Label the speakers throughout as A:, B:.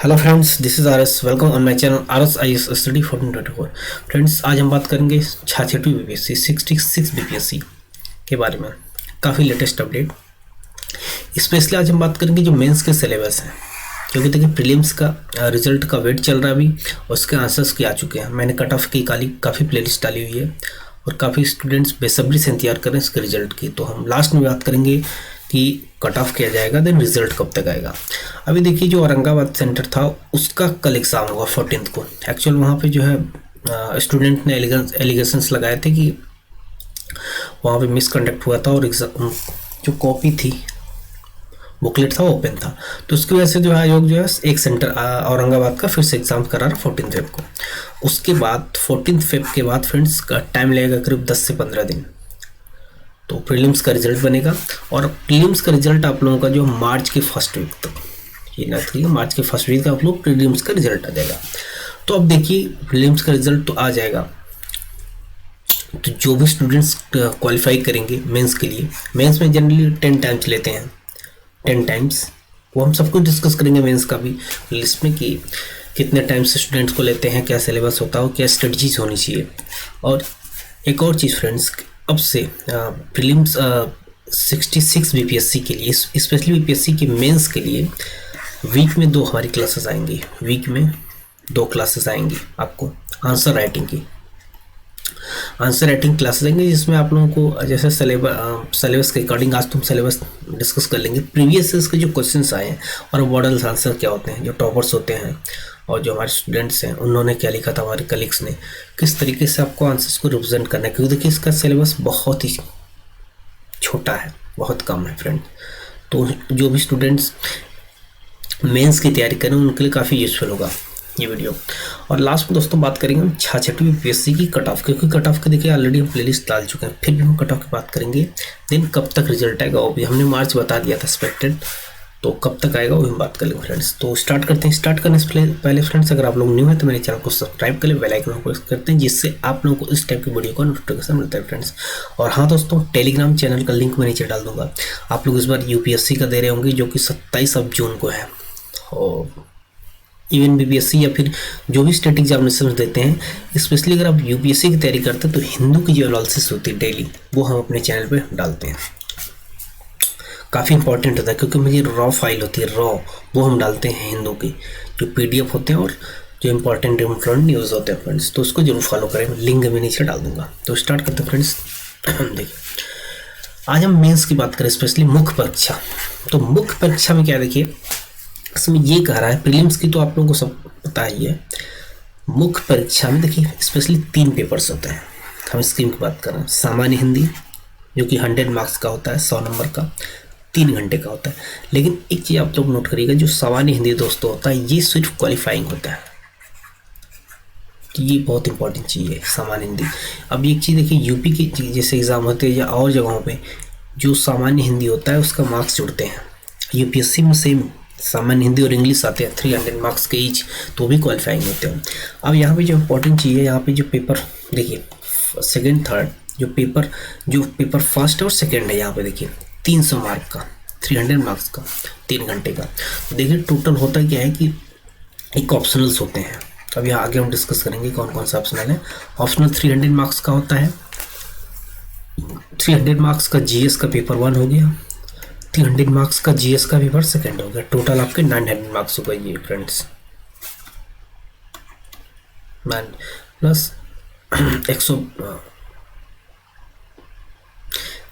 A: Hello friends, this is R S. Welcome on my channel R S I S study 1424। Friends, आज हम बात करेंगे 66वीं BPSC 66 BPSC के बारे में। काफ़ी लेटेस्ट अपडेट। स्पेशली आज हम बात करेंगे जो मेंस के सिलेबस हैं, क्योंकि देखिए प्रीलिम्स का रिजल्ट का वेट चल रहा है अभी, और उसके आंसर्स के आ चुके हैं। मैंने कट ऑफ की काफ़ी प्लेलिस्ट डाली हुई है और काफ़ी स्टूडेंट्स बेसब्री से इंतजार कर रहे हैं इसके रिजल्ट की। तो हम लास्ट में बात करेंगे कि कट ऑफ किया जाएगा, देन रिजल्ट कब तक आएगा। अभी देखिए जो औरंगाबाद सेंटर था उसका कल एग्ज़ाम होगा 14 को। एक्चुअल वहाँ पे जो है स्टूडेंट ने एलिगेशंस लगाए थे कि वहाँ पे मिसकंडक्ट हुआ था और एग्ज़ाम जो कॉपी थी, बुकलेट था, वो ओपन था। तो उसकी वजह से जो है आयोग जो है एक सेंटर औरंगाबाद का फिर से एग्ज़ाम करा रहा 14 फेब को। उसके बाद 14 फेब के बाद फ्रेंड्स का टाइम लगेगा करीब 10 से 15 दिन। तो प्रीलिम्स का रिजल्ट बनेगा, और प्रीलिम्स का रिजल्ट आप लोगों का जो मार्च के फर्स्ट वीक तक, ये ना करिए, मार्च के फर्स्ट वीक आप लोग प्रीलिम्स का रिजल्ट आ जाएगा। तो अब देखिए प्रीलिम्स का रिजल्ट तो आ जाएगा, तो जो भी स्टूडेंट्स क्वालिफाई करेंगे मेंस के लिए, मेंस में जनरली 10 टाइम्स लेते हैं, 10 टाइम्स। वो हम सब कुछ डिस्कस करेंगे मेंस का भी लिस्ट में कि कितने टाइम्स स्टूडेंट्स को लेते हैं, क्या सिलेबस होता है, क्या स्ट्रेटजीज होनी चाहिए। और एक और चीज़ फ्रेंड्स, अब से प्रीलिम्स 66 बीपीएससी के लिए, स्पेशली बीपीएससी के मेंस के लिए वीक में 2 हमारी क्लासेस आएंगी। वीक में 2 क्लासेस आएंगी आपको आंसर राइटिंग क्लासेस आएंगे, जिसमें आप लोगों को जैसे सिलेबस के अकॉर्डिंग आज तुम सिलेबस डिस्कस कर लेंगे, प्रीवियस ईयर्स के जो क्वेश्चंस आए हैं और मॉडल्स आंसर क्या होते हैं, जो टॉपर्स होते हैं और जो हमारे स्टूडेंट्स हैं उन्होंने क्या लिखा था, हमारे कलीग्स ने किस तरीके से आपको आंसर्स को रिप्रेजेंट करना है। क्योंकि देखिए इसका सिलेबस बहुत ही छोटा है, बहुत कम है फ्रेंड। तो जो भी स्टूडेंट्स मेंस की तैयारी करें उनके लिए काफ़ी यूज़फुल होगा ये वीडियो। और लास्ट में दोस्तों बात करेंगे हम 66वीं बीपीएससी की कट ऑफ, क्योंकि कट ऑफ के देखिए ऑलरेडी हम प्लेलिस्ट डाल चुके हैं, फिर भी हम कट ऑफ की बात करेंगे। देन कब तक रिजल्ट आएगा वो भी हमने मार्च बता दिया था एक्सपेक्टेड, तो कब तक आएगा वो हम बात कर लेंगे फ्रेंड्स। तो स्टार्ट करते हैं। स्टार्ट करने से पहले फ्रेंड्स, अगर आप लोग न्यू हैं तो मेरे चैनल को सब्सक्राइब कर ले, बेल आइकन को प्रेस करते हैं, जिससे आप लोगों को इस टाइप की वीडियो का नोटिफिकेशन मिलता है फ्रेंड्स। और हाँ दोस्तों, टेलीग्राम चैनल का लिंक मैं नीचे डाल दूंगा। आप लोग इस बार यूपीएससी का दे रहे होंगे जो कि 27 जून को है, और इवन बीपीएससी या फिर जो भी स्टेट एग्जामिनेशन देते हैं, स्पेशली अगर आप यूपीएससी की तैयारी करते हैं तो हिंदू की जो एनालिसिस होती है डेली, वो हम अपने चैनल पे डालते हैं। काफ़ी इंपॉर्टेंट होता है, क्योंकि मुझे रॉ फाइल होती है, वो हम डालते हैं हिंदू की, जो पीडीएफ होते हैं और जो इंपॉर्टेंट न्यूज़ होते हैं फ्रेंड्स। तो उसको जरूर फॉलो करें, लिंक मैं नीचे डाल दूंगा। तो स्टार्ट करते हैं फ्रेंड्स। देखिए आज हम मेंस की बात करें, स्पेशली मुख्य परीक्षा। तो मुख्य परीक्षा में क्या, देखिए इसमें ये कह रहा है, प्रीलिम्स की तो आप लोगों को सब पता ही है। मुख्य परीक्षा में देखिए स्पेशली 3 पेपर्स होते हैं। हम स्कीम की बात कर रहे हैं। सामान्य हिंदी जो कि 100 मार्क्स का होता है, 100 नंबर का, 3 घंटे का होता है। लेकिन एक चीज़ आप लोग नोट करिएगा, जो सामान्य हिंदी दोस्तों होता है ये सिर्फ क्वालिफाइंग होता है, ये बहुत इंपॉर्टेंट चीज़ है सामान्य हिंदी। अब एक चीज़ देखिए, यूपी के जैसे एग्ज़ाम होते हैं या और जगहों पे जो सामान्य हिंदी होता है उसका मार्क्स जुड़ते हैं। यूपीएससी में सेम सामान्य हिंदी और इंग्लिश आते हैं 300 मार्क्स के ईच, तो भी क्वालिफाइंग होते हैं। अब यहाँ पे जो इम्पोर्टेंट चीज़ है, यहाँ पे जो पेपर देखिए सेकंड थर्ड, जो पेपर फर्स्ट और सेकंड है, यहाँ पे देखिए 300 मार्क का, 300 मार्क्स का, 3 घंटे का। तो देखिए टोटल होता क्या है कि एक ऑप्शनल्स होते हैं। अब यहाँ आगे हम डिस्कस करेंगे कौन कौन सा ऑप्शनल है। ऑप्शनल 300 मार्क्स का होता है। 300 मार्क्स का जीएस का पेपर 1 हो गया, 300 मार्क्स का जीएस का पेपर सेकंड हो गया। टोटल आपके 900 मार्क्स हो गए ये फ्रेंड्स, प्लस 100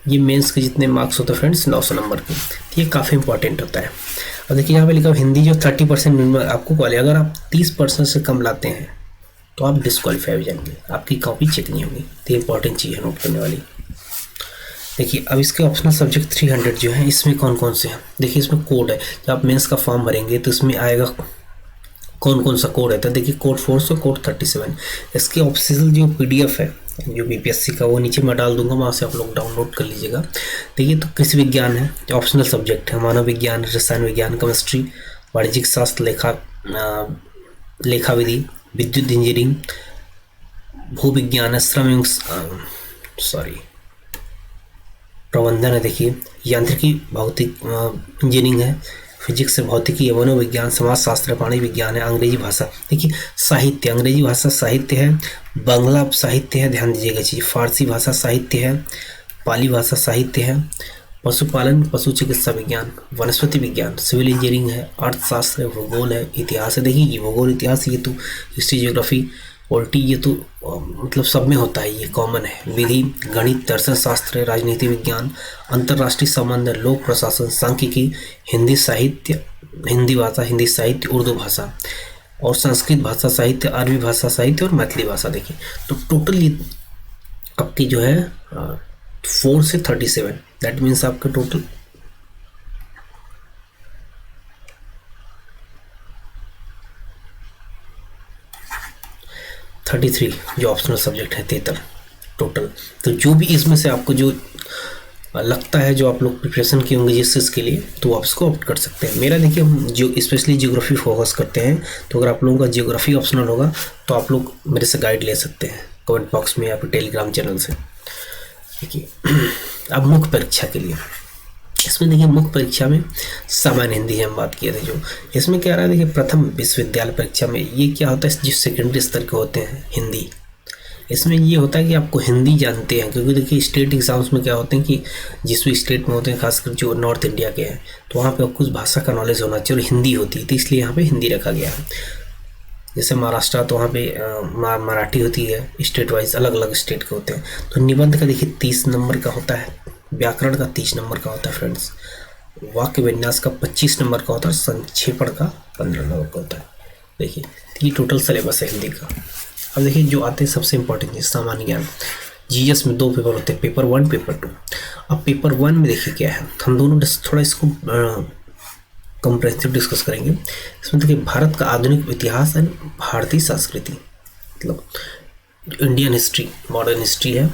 A: ये मेंस के जितने मार्क्स होते हैं फ्रेंड्स 900 नंबर के। ये काफ़ी इंपॉर्टेंट होता है। अब देखिए यहाँ पे लिखा हिंदी जो 30% मिनिमम आपको क्वालिफाई, अगर आप 30% से कम लाते हैं तो आप डिस्क्वालीफाई हो जाएंगे, आपकी कॉपी चेक नहीं होगी। तो इंपॉर्टेंट चीज़ है नोट करने वाली। देखिए अब इसके ऑप्शनल सब्जेक्ट 300 जो है, इसमें कौन कौन से हैं। देखिए इसमें कोड है, जब आप मेंस का फॉर्म भरेंगे तो इसमें आएगा कौन कौन सा कोड है। तो देखिए कोड 4 और कोड 37। इसके ऑफिशियल जो पीडीएफ है जो बीपीएससी का, वो नीचे मैं डाल दूंगा, वहाँ से आप लोग डाउनलोड कर लीजिएगा। देखिए तो कृषि विज्ञान है, ऑप्शनल सब्जेक्ट है, मानव विज्ञान, रसायन विज्ञान, केमिस्ट्री, वाणिज्यिक शास्त्र, लेखा विधि, विद्युत इंजीनियरिंग, भू विज्ञान है, श्रम प्रबंधन है, देखिए यांत्रिकी, भौतिक इंजीनियरिंग है, फिजिक्स से भौतिकी है, मनोविज्ञान, समाजशास्त्र, प्राणी विज्ञान है, अंग्रेजी भाषा। देखिए साहित्य, अंग्रेजी भाषा साहित्य है, बांग्ला साहित्य है, ध्यान दीजिएगा चीज, फारसी भाषा साहित्य है, पाली भाषा साहित्य है, पशुपालन, पशु चिकित्सा विज्ञान, वनस्पति विज्ञान, सिविल इंजीनियरिंग है, अर्थशास्त्र है, भूगोल है, इतिहास है। देखिए ये भूगोल, इतिहास, ये तो हिस्ट्री, ज्योग्राफी, पॉलिटी, ये तो मतलब सब में होता है, ये कॉमन है। विधि, गणित, दर्शन शास्त्र, राजनीति विज्ञान, अंतर्राष्ट्रीय संबंध, लोक प्रशासन, सांख्यिकी, हिंदी साहित्य, हिंदी भाषा, हिंदी साहित्य, उर्दू भाषा, और संस्कृत भाषा साहित्य, अरबी भाषा साहित्य और मैथिली भाषा। देखिए तो टोटल ये आपकी जो है 4 से 37, दैट मीन्स आपका टोटल 33 जो ऑप्शनल सब्जेक्ट है, 73 टोटल। तो जो भी इसमें से आपको जो लगता है, जो आप लोग प्रिपरेशन किए होंगे जिस चीज़ के लिए, तो आप इसको ऑप्ट कर सकते हैं। मेरा देखिए हम जो स्पेशली जियोग्राफी फोकस करते हैं, तो अगर आप लोगों का जियोग्राफी ऑप्शनल होगा तो आप लोग मेरे से गाइड ले सकते हैं कमेंट बॉक्स में या फिर टेलीग्राम चैनल से। देखिए अब मुख्य परीक्षा के लिए, इसमें देखिए मुख्य परीक्षा में सामान्य हिंदी हम बात किए थे। जो इसमें क्या रहा है, देखिए प्रथम विश्वविद्यालय परीक्षा में ये क्या होता है, जो सेकेंडरी स्तर के होते हैं हिंदी, इसमें ये होता है कि आपको हिंदी जानते हैं, क्योंकि देखिए स्टेट एग्जाम्स में क्या होते हैं कि जिस भी स्टेट में होते हैं, खासकर जो नॉर्थ इंडिया के हैं, तो वहाँ पे कुछ भाषा का नॉलेज होना चाहिए और हिंदी होती है, तो इसलिए यहाँ पे हिंदी रखा गया है। जैसे महाराष्ट्र, तो वहाँ पे मराठी होती है, स्टेट वाइज अलग अलग स्टेट के होते हैं। तो निबंध का देखिए 30 नंबर का होता है, व्याकरण का 30 नंबर का होता है फ्रेंड्स, वाक्य विन्यास का 25 नंबर का होता है, संक्षेपण का 15 नंबर का होता है। देखिए ये टोटल सिलेबस है हिंदी का। अब देखिए जो आते हैं सबसे इंपॉर्टेंट चीज़, सामान्य ज्ञान। जीएस में 2 पेपर होते हैं, पेपर 1, पेपर 2। अब पेपर 1 में देखिए क्या है, हम दोनों थोड़ा इसको कंप्रेहेंसिव डिस्कस करेंगे। इसमें देखिए भारत का आधुनिक इतिहास एंड भारतीय संस्कृति, मतलब इंडियन हिस्ट्री, मॉडर्न हिस्ट्री है।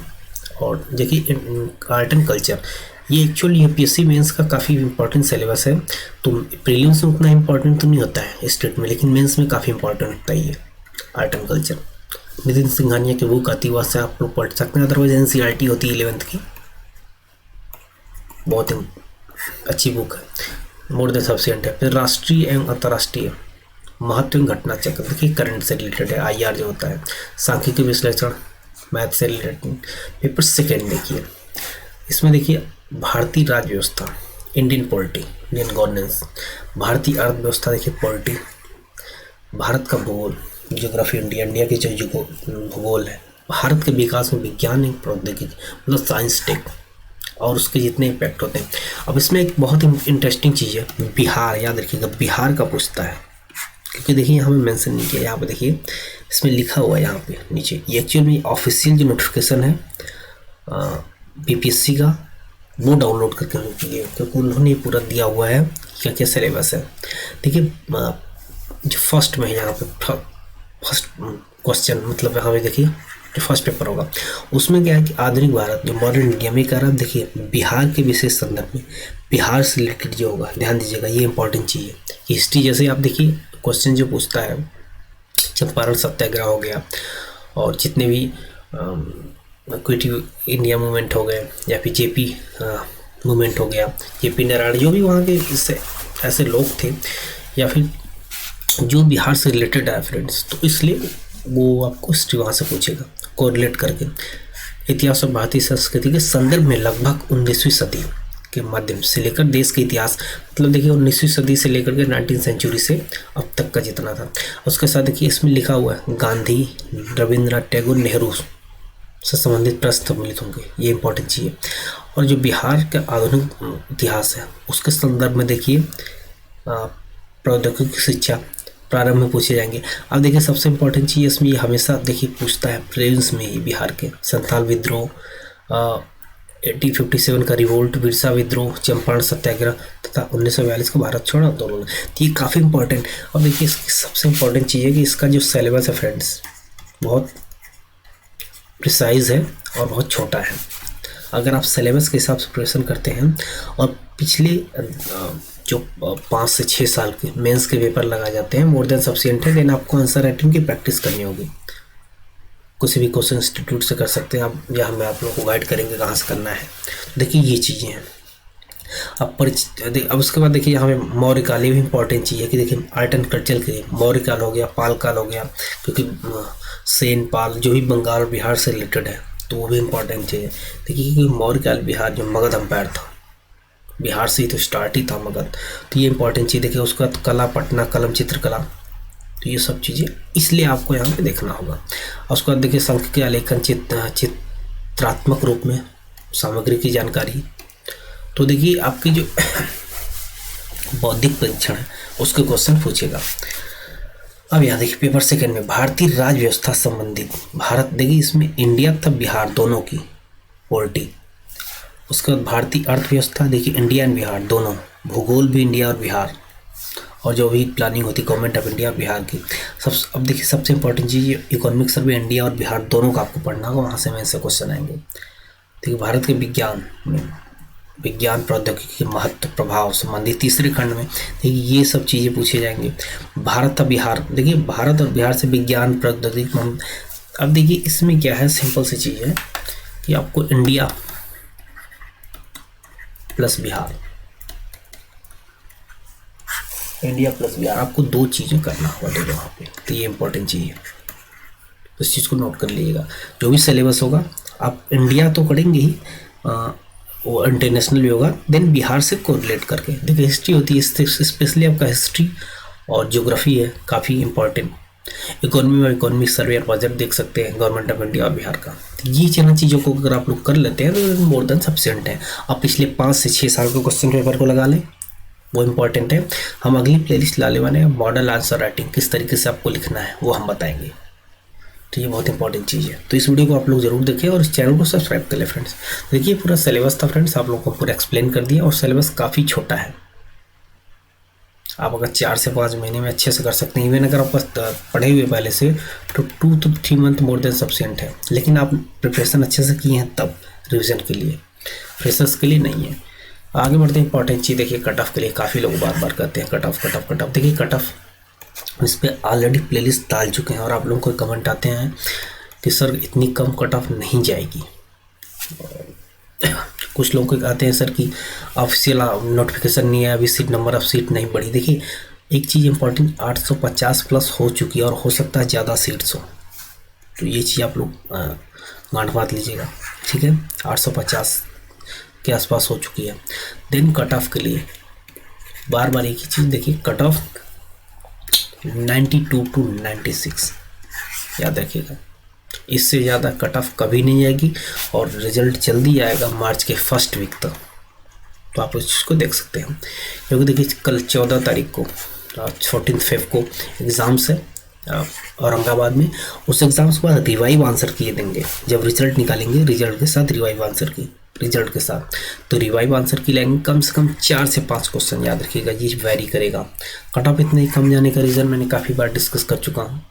A: और देखिए आर्ट एंड कल्चर, ये एक्चुअली यूपीएससी मेंस का काफ़ी इंपॉर्टेंट सिलेबस है। तो प्रीलिम्स में उतना इंपॉर्टेंट तो नहीं होता है स्टेट में, लेकिन मेंस में काफ़ी इंपॉर्टेंट होता है ये art and culture. Nitin Singhania की बुक आती है, वहाँ से आप लोग पढ़ सकते हैं। अदरवाइज एनसीईआरटी होती है 11th की, बहुत ही अच्छी बुक है, मोर देन सफिशिएंट है। फिर राष्ट्रीय एवं अंतर्राष्ट्रीय महत्व घटना चक्र, देखिए करंट से रिलेटेड है, आईआर जो होता है, सांख्यिकी विश्लेषण, मैथ से रिलेटेड। पेपर 2 देखिए, इसमें देखिए भारतीय राज्य व्यवस्था, इंडियन पॉलिटी, इंडियन गवर्नेंस, भारतीय अर्थव्यवस्था, देखिए पॉलिटी, भारत का भूगोल, ज्योग्राफी, इंडिया के जो भूगोल है, भारत के विकास में विज्ञान प्रौद्योगिकी, मतलब साइंस टेक, और उसके जितने इम्पैक्ट होते हैं। अब इसमें एक बहुत ही इंटरेस्टिंग चीज़ है, बिहार, याद रखिएगा बिहार का पूछता है, क्योंकि देखिए यहाँ पे मेंशन नहीं किया, यहाँ पे देखिए इसमें लिखा हुआ है यहाँ पे नीचे। ये एक्चुअल में ऑफिशियल जो नोटिफिकेशन है बीपीएससी का, वो डाउनलोड करके लीजिए, क्योंकि उन्होंने पूरा दिया हुआ है क्या क्या सिलेबस है। देखिए जो फर्स्ट में है यहाँ पे, फर्स्ट क्वेश्चन, मतलब यहाँ पे देखिए जो फर्स्ट पेपर होगा उसमें क्या है कि आधुनिक भारत, जो मॉडर्न इंडिया में कह रहा है, देखिए बिहार के विशेष संदर्भ में, बिहार से रिलेटेड जो होगा, ध्यान दीजिएगा ये इंपॉर्टेंट चीज़ है। हिस्ट्री जैसे आप देखिए क्वेश्चन जो पूछता है, चंपारण सत्याग्रह हो गया, और जितने भी क्विट इंडिया मूवमेंट हो गए, या फिर जेपी मूवमेंट हो गया, जेपी नारायण, जो भी वहाँ के इससे ऐसे लोग थे, या फिर जो बिहार से रिलेटेड है फ्रेंड्स, तो इसलिए वो आपको हिस्ट्री वहाँ से पूछेगा कोरिलेट करके। इतिहास और भारतीय संस्कृति के संदर्भ में लगभग 19वीं सदी के माध्यम से लेकर देश के इतिहास, मतलब देखिए 19वीं सदी से लेकर के 19th सेंचुरी से अब तक का जितना था, उसके साथ देखिए इसमें लिखा हुआ है गांधी, रविंद्रनाथ टैगोर, नेहरू से संबंधित प्रश्न सम्मिलित होंगे, ये इंपॉर्टेंट चीज़ है। और जो बिहार का आधुनिक इतिहास है उसके संदर्भ में देखिए प्रौद्योगिकी शिक्षा प्रारंभ में पूछे जाएंगे। अब देखिए सबसे इंपॉर्टेंट चीज़ इसमें ये हमेशा देखिए पूछता है प्रीलिम्स में ही, बिहार के संथाल विद्रोह, 1857 का रिवोल्ट, बिरसा विद्रोह, चंपारण सत्याग्रह तथा 1942 का भारत छोड़ो आंदोलन, तो ये काफ़ी इंपॉर्टेंट। और देखिए इसकी सबसे इंपॉर्टेंट चीज़ है कि इसका जो सिलेबस है फ्रेंड्स बहुत प्रिसाइज है और बहुत छोटा है। अगर आप सिलेबस के हिसाब से प्रिपरेशन करते हैं और पिछले जो 5 से 6 साल के मेंस के पेपर लगाए जाते हैं, मोर देन सफिशिएंट है। देन आपको आंसर राइटिंग की प्रैक्टिस करनी होगी, किसी भी क्वेश्चन इंस्टीट्यूट से कर सकते हैं आप, या हम आप लोगों को गाइड करेंगे कहाँ से करना है। देखिए ये चीज़ें हैं। अब उसके बाद देखिए यहाँ पे मौर्य काल, ये भी इंपॉर्टेंट चीज़ है कि देखिए आर्ट एंड कल्चर के लिए मौर्य काल हो गया, पाल काल हो गया, क्योंकि सेन पाल जो भी बंगाल और बिहार से रिलेटेड है तो वो भी इंपॉर्टेंट चीज़ है। देखिए कि मौर्य काल बिहार जो मगध अम्पायर था, बिहार से ही तो स्टार्ट ही था मगध, तो ये इंपॉर्टेंट चीज़ देखिए। उसका कला पटना कलम चित्रकला, तो ये सब चीज़ें इसलिए आपको यहाँ पे देखना होगा। और उसके बाद देखिए संख्य के आलेखन चित्रात्मक रूप में सामग्री की जानकारी। तो देखिए आपकी जो बौद्धिक परीक्षण है उसके क्वेश्चन पूछेगा। अब यहाँ देखिए पेपर सेकंड में भारतीय राज्य व्यवस्था संबंधित, भारत देखिए इसमें इंडिया तथा बिहार दोनों की पोलिटी। उसके बाद भारतीय अर्थव्यवस्था देखिए इंडिया एंड बिहार दोनों, भूगोल भी इंडिया और बिहार, और जो भी प्लानिंग होती है गवर्नमेंट ऑफ इंडिया और बिहार की अब देखिए सबसे इंपॉर्टेंट चीज़ इकोनॉमिक सर्वे इंडिया और बिहार दोनों का आपको पढ़ना होगा, वहाँ से मेन से क्वेश्चन आएंगे। देखिए भारत के विज्ञान प्रौद्योगिकी के महत्व प्रभाव संबंधी तीसरे खंड में देखिए ये सब चीज़ें पूछे जाएंगे। भारत और बिहार, देखिए भारत और बिहार से विज्ञान प्रौद्योगिकी। अब देखिए इसमें क्या है, सिंपल सी चीज़ है कि आपको India plus Bihar, India plus Bihar आपको दो चीज़ें करना होगा देखो वहाँ पे, तो ये इंपॉर्टेंट चीज़ है, तो इस चीज़ को नोट कर लीजिएगा। जो भी सिलेबस होगा आप इंडिया तो करेंगे ही, वो इंटरनेशनल भी होगा, देन बिहार से कोरिलेट करके देखिए हिस्ट्री होती है, स्पेशली आपका हिस्ट्री और ज्योग्राफी है काफ़ी इंपॉर्टेंट। इकोनॉमी और इकोनॉमिक सर्वे और बजट देख सकते हैं गवर्नमेंट ऑफ इंडिया और बिहार का। तो ये चार चीज़ों को अगर आप लोग कर लेते हैं तो मोर देन सफिशिएंट है। आप पिछले 5 से 6 साल के क्वेश्चन पेपर को लगा लें, वो इम्पॉर्टेंट है। हम अगली प्लेलिस्ट लाने वाले हैं मॉडल आंसर राइटिंग, किस तरीके से आपको लिखना है वो हम बताएंगे, तो ये बहुत इंपॉर्टेंट चीज़ है। तो इस वीडियो को आप लोग जरूर देखें और इस चैनल को सब्सक्राइब कर ले फ्रेंड्स। देखिए पूरा सिलेबस था फ्रेंड्स, आप लोगों को पूरा एक्सप्लेन कर दिया, और सिलेबस काफ़ी छोटा है। आप अगर 4 से 5 महीने में अच्छे से कर सकते हैं, इवन अगर आप पढ़े हुए पहले से तो 2 to 3 month more than sufficient है। लेकिन आप प्रिपरेशन अच्छे से किए हैं तब रिविजन के लिए, फ्रेशर्स के लिए नहीं है। आगे बढ़ते हैं इंपॉर्टेंट चीज़ देखिए कट ऑफ के लिए, काफ़ी लोग बार बार कहते हैं कट ऑफ। देखिए कट ऑफ इस पर ऑलरेडी प्लेलिस्ट डाल चुके हैं, और आप लोगों को कमेंट आते हैं कि सर इतनी कम कट ऑफ नहीं जाएगी। कुछ लोग को आते हैं सर कि ऑफिशियल नोटिफिकेशन नहीं है, अभी सीट नंबर ऑफ सीट नहीं बढ़ी। देखिए एक चीज़ इंपॉर्टेंट, 850 प्लस हो चुकी है और हो सकता है ज़्यादा सीट्स हो, तो ये चीज़ आप लोग गांठ बात लीजिएगा, ठीक है। 850 के आसपास हो चुकी है। देन कट ऑफ के लिए बार बार एक ही चीज़ देखिए, कट ऑफ 92 to 96 याद रखिएगा, इससे ज़्यादा कट ऑफ कभी नहीं जाएगी, और रिजल्ट जल्दी आएगा मार्च के फर्स्ट वीक तक, तो आप उस चीज़ को देख सकते हैं। क्योंकि देखिए कल 14 तारीख को 14 फेब को एग्ज़ाम्स है औरंगाबाद में। उस एग्ज़ाम्स के बाद रिवाइव आंसर किए देंगे, जब रिजल्ट निकालेंगे रिजल्ट के साथ रिवाइव आंसर की रिजल्ट के साथ, तो रिवाइव आंसर की लाएंगे कम से कम 4 से 5 क्वेश्चन, याद रखिएगा ये वेरी करेगा। कट ऑफ इतने ही कम जाने का रीज़न मैंने काफ़ी बार डिस्कस कर चुका हूँ,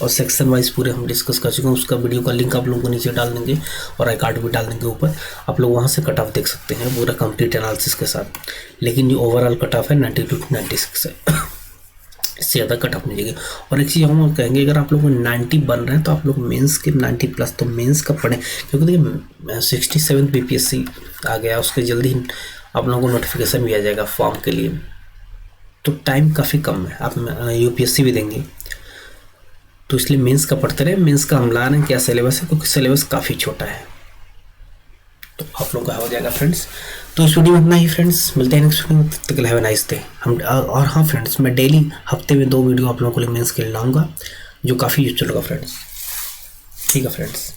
A: और सेक्शन वाइज पूरे हम डिस्कस कर चुके हैं। उसका वीडियो का लिंक आप लोगों को नीचे डाल देंगे, और आई कार्ड भी डाल देंगे ऊपर, आप लोग वहाँ से कट ऑफ देख सकते हैं पूरा कंप्लीट एनालिसिस के साथ। लेकिन जो ओवरऑल कट ऑफ है 92 to 96 है, इससे ज़्यादा कट ऑफ नहीं जाएगी। और एक चीज़ हम कहेंगे, अगर आप लोग 90 बन रहे हैं तो आप लोग मेंस के 90 प्लस, तो मेंस का पढ़ें, क्योंकि देखिए 67 बीपीएससी आ गया, उसके जल्दी ही आप लोगों को नोटिफिकेशन भी आ जाएगा फॉर्म के लिए, तो टाइम काफ़ी कम है। आप यूपीएससी भी देंगे, तो इसलिए मेंस का पढ़ते रहे। मेंस का हम ला रहे हैं क्या सिलेबस है, क्योंकि सिलेबस काफ़ी छोटा है, तो आप लोग का हो जाएगा फ्रेंड्स। तो इस वीडियो में इतना ही फ्रेंड्स, मिलते हैं नेक्स्ट वीडियो में, तब तक हैव अ नाइस डे। और हाँ फ्रेंड्स, मैं डेली हफ्ते में 2 वीडियो आप लोगों को लिए मेंस के लिए लाऊंगा, जो काफ़ी यूजफुल होगा फ्रेंड्स। ठीक है फ्रेंड्स।